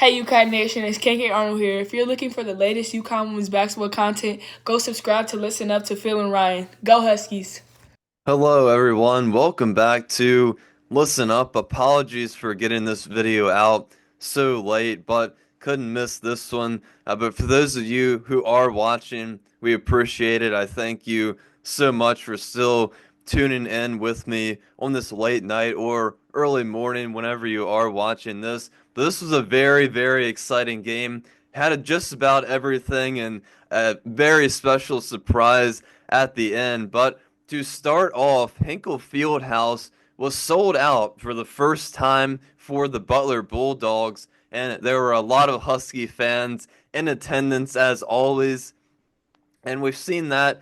Hey UConn Nation, it's KK Arnold here. If you're looking for the latest UConn women's basketball content, go subscribe to Listen Up to Phil and Ryan. Go Huskies! Hello, everyone. Welcome back to Listen Up. Apologies for getting this video out so late, but couldn't miss this one. But for those of you who are watching, we appreciate it. I thank you so much for still tuning in with me on this late night or early morning, whenever you are watching this. But this was a very, very exciting game. Had just about everything and a very special surprise at the end. But to start off, Hinkle Fieldhouse was sold out for the first time for the Butler Bulldogs, and there were a lot of Husky fans in attendance as always. And we've seen that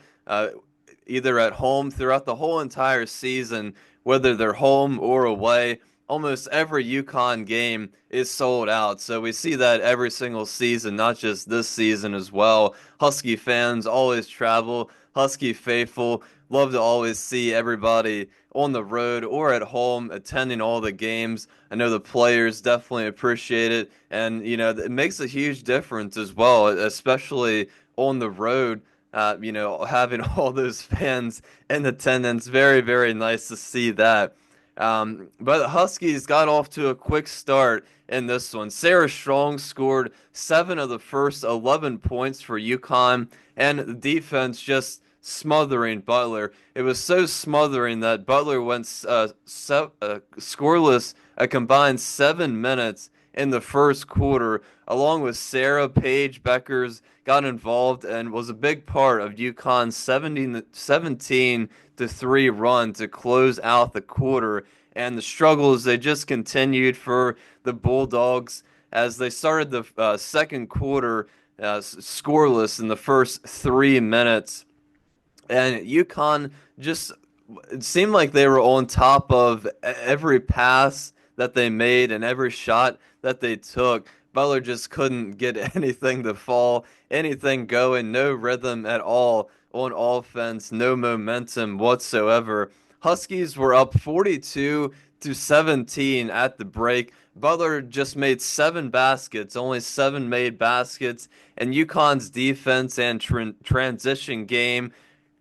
either at home throughout the whole entire season, whether they're home or away. Almost every UConn game is sold out. So we see that every single season, not just this season as well. Husky fans always travel, Husky faithful love to always see everybody on the road or at home attending all the games. I know the players definitely appreciate it, and it makes a huge difference as well, especially on the road. Having all those fans in attendance, very, very nice to see that. But the Huskies got off to a quick start in this one. Sarah Strong scored 7 of the first 11 points for UConn, and the defense just smothering Butler. It was so smothering that Butler went scoreless a combined 7 minutes in the first quarter, along with Sarah. Paige Bueckers got involved and was a big part of UConn's 17-3 run to close out the quarter. And the struggles, they just continued for the Bulldogs as they started the second quarter scoreless in the first 3 minutes. And UConn just, it seemed like they were on top of every pass that they made and every shot that they took. Butler just couldn't get anything to fall, anything going, no rhythm at all on offense, no momentum whatsoever. Huskies were up 42-17 at the break. Butler just made 7 baskets, only 7 made baskets, and UConn's defense and transition game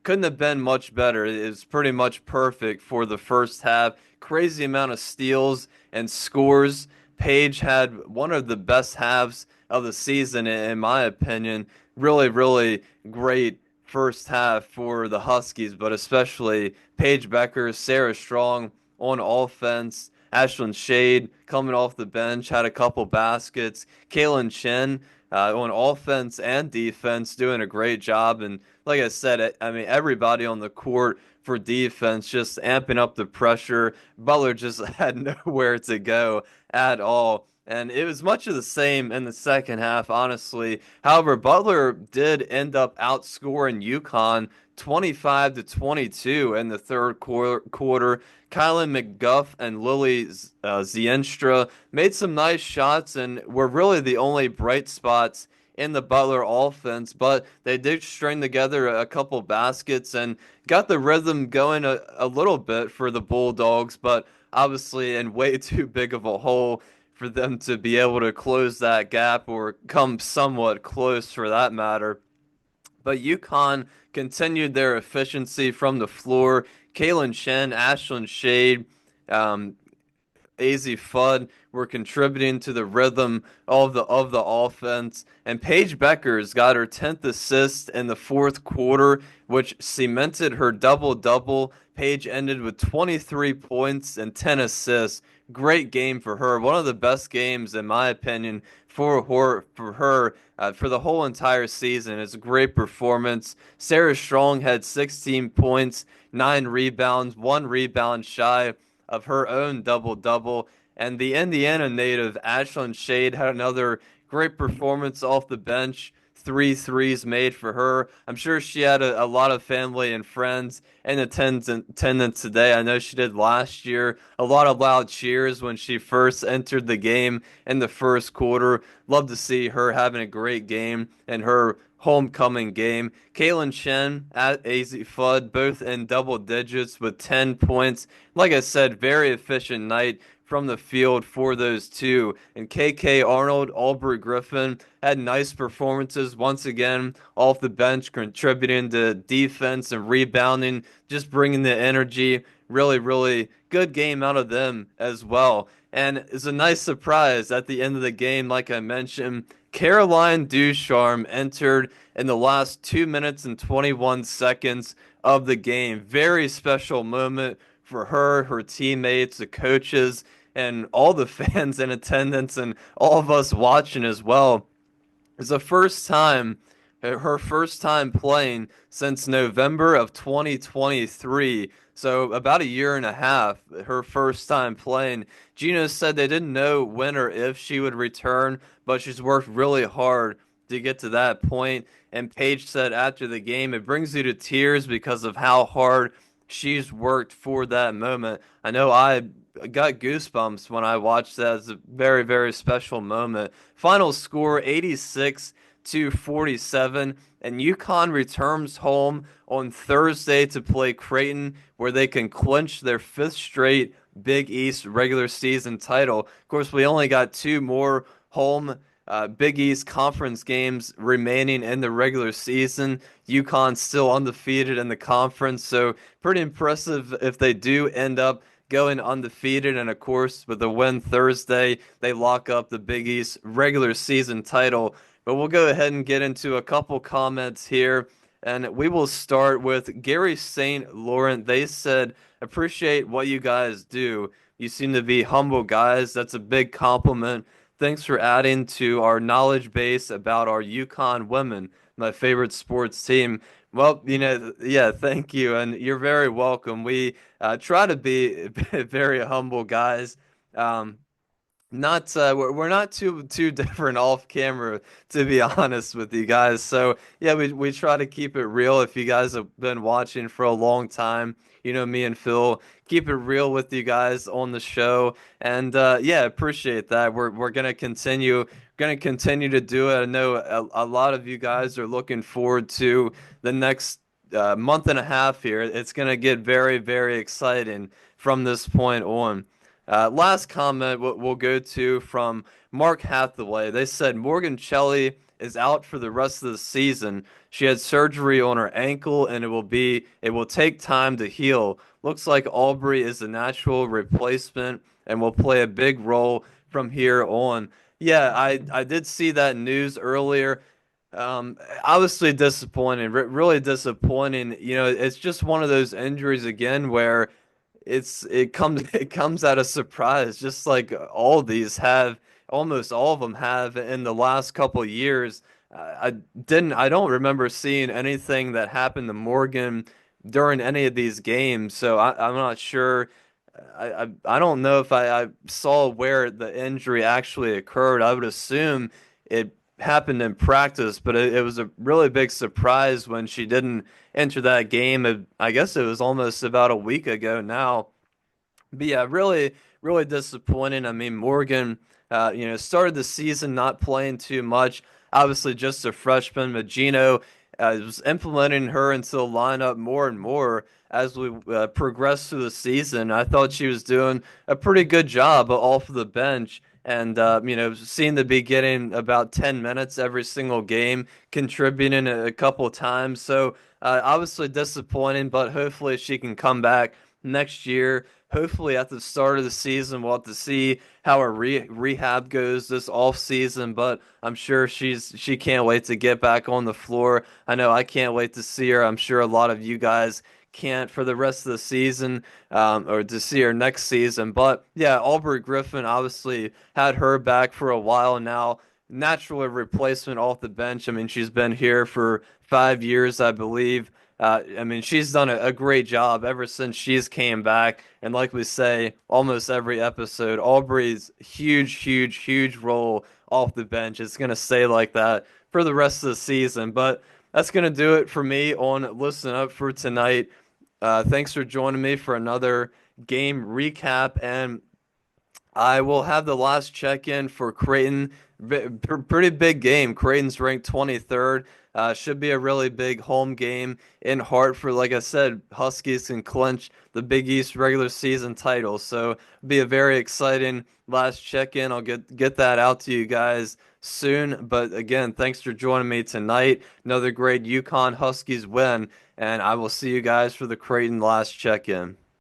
couldn't have been much better. It was pretty much perfect for the first half. Crazy amount of steals and scores. Paige had one of the best halves of the season, in my opinion. Really, really great first half for the Huskies, but especially Paige Bueckers, Sarah Strong on offense. Ashlyn Shade coming off the bench had a couple baskets. Kaylin Chen on offense and defense doing a great job. And like I said, I mean, everybody on the court for defense just amping up the pressure. Butler just had nowhere to go at all. And it was much of the same in the second half, honestly. However, Butler did end up outscoring UConn 25-22 in the third quarter. Kylan McGuff and Lily Zienstra made some nice shots and were really the only bright spots in the Butler offense, but they did string together a couple baskets and got the rhythm going a little bit for the Bulldogs, but obviously in way too big of a hole for them to be able to close that gap or come somewhat close for that matter. But UConn continued their efficiency from the floor. Kaylin Chen, Ashlyn Shade, AZ Fudd were contributing to the rhythm of the offense. And Paige Bueckers got her 10th assist in the fourth quarter, which cemented her double-double. Paige ended with 23 points and 10 assists. Great game for her. One of the best games, in my opinion, for her for the whole entire season. It's a great performance. Sarah Strong had 16 points, 9 rebounds, 1 rebound shy of her own double-double. And the Indiana native, Ashlyn Shade, had another great performance off the bench. 3 threes made for her. I'm sure she had a lot of family and friends in attendance today. I know she did last year. A lot of loud cheers when she first entered the game in the first quarter. Love to see her having a great game in her homecoming game. Kaylin Chen at AZ Fudd, both in double digits with 10 points. Like I said, very efficient night from the field for those two. And KK Arnold, Aubrey Griffin had nice performances once again off the bench, contributing to defense and rebounding, just bringing the energy. Really, really good game out of them as well. And it's a nice surprise at the end of the game, like I mentioned. Caroline Ducharme entered in the last 2 minutes and 21 seconds of the game. Very special moment for her, her teammates, the coaches, and all the fans in attendance and all of us watching as well. It's the first time, her first time playing since November of 2023. So about a year and a half, her first time playing. Gino said they didn't know when or if she would return, but she's worked really hard to get to that point. And Paige said after the game, it brings you to tears because of how hard she's worked for that moment. I know I got goosebumps when I watched that. It's a very, very special moment. Final score 86-47, and UConn returns home on Thursday to play Creighton, where they can clinch their fifth straight Big East regular season title. Of course, we only got two more home Big East conference games remaining in the regular season. UConn still undefeated in the conference, so pretty impressive if they do end up going undefeated. And of course, with the win Thursday, they lock up the Big East regular season title. But we'll go ahead and get into a couple comments here. And we will start with Gary St. Laurent. They said, appreciate what you guys do. You seem to be humble guys. That's a big compliment. Thanks for adding to our knowledge base about our UConn women, my favorite sports team. Well, yeah, thank you, and you're very welcome. We try to be very humble guys. Um, not we're not too different off camera, to be honest with you guys. So yeah, we try to keep it real. If you guys have been watching for a long time, me and Phil keep it real with you guys on the show. And yeah, appreciate that. We're gonna continue to do it. I know a lot of you guys are looking forward to the next month and a half here. It's gonna get very, very exciting from this point on. Last comment we'll go to from Mark Hathaway. They said Morgan Shelley is out for the rest of the season. She had surgery on her ankle, and it will take time to heal. Looks like Aubrey is a natural replacement and will play a big role from here on. Yeah, I did see that news earlier. Obviously disappointing, really disappointing. It's just one of those injuries again where it comes out of surprise, just like all these have, almost all of them have in the last couple of years. I don't remember seeing anything that happened to Morgan during any of these games, so I'm not sure. I don't know if I saw where the injury actually occurred. I would assume it happened in practice, but it was a really big surprise when she didn't enter that game. I guess it was almost about a week ago now. But yeah, really, really disappointing. I mean, Morgan, started the season not playing too much. Obviously, just a freshman. Magino was implementing her into the lineup more and more as we progressed through the season. I thought she was doing a pretty good job off of the bench. And, seemed to be getting about 10 minutes every single game, contributing a couple of times. So, obviously disappointing, but hopefully she can come back next year. Hopefully at the start of the season, we'll have to see how her rehab goes this off season. But I'm sure she can't wait to get back on the floor. I know I can't wait to see her. I'm sure a lot of you guys can't for the rest of the season, or to see her next season. But yeah, Aubrey Griffin obviously had her back for a while now. Natural replacement off the bench. I mean, she's been here for 5 years, I believe. I mean, she's done a great job ever since she's came back. And like we say, almost every episode, Aubrey's huge, huge, huge role off the bench. It's going to stay like that for the rest of the season. But that's going to do it for me on Listen Up for tonight. Thanks for joining me for another game recap. And I will have the last check-in for Creighton. Pretty big game. Creighton's ranked 23rd. Should be a really big home game in Hartford. Like I said, Huskies can clinch the Big East regular season title. So be a very exciting last check-in. I'll get that out to you guys soon. But again, thanks for joining me tonight. Another great UConn Huskies win, and I will see you guys for the Creighton last check-in.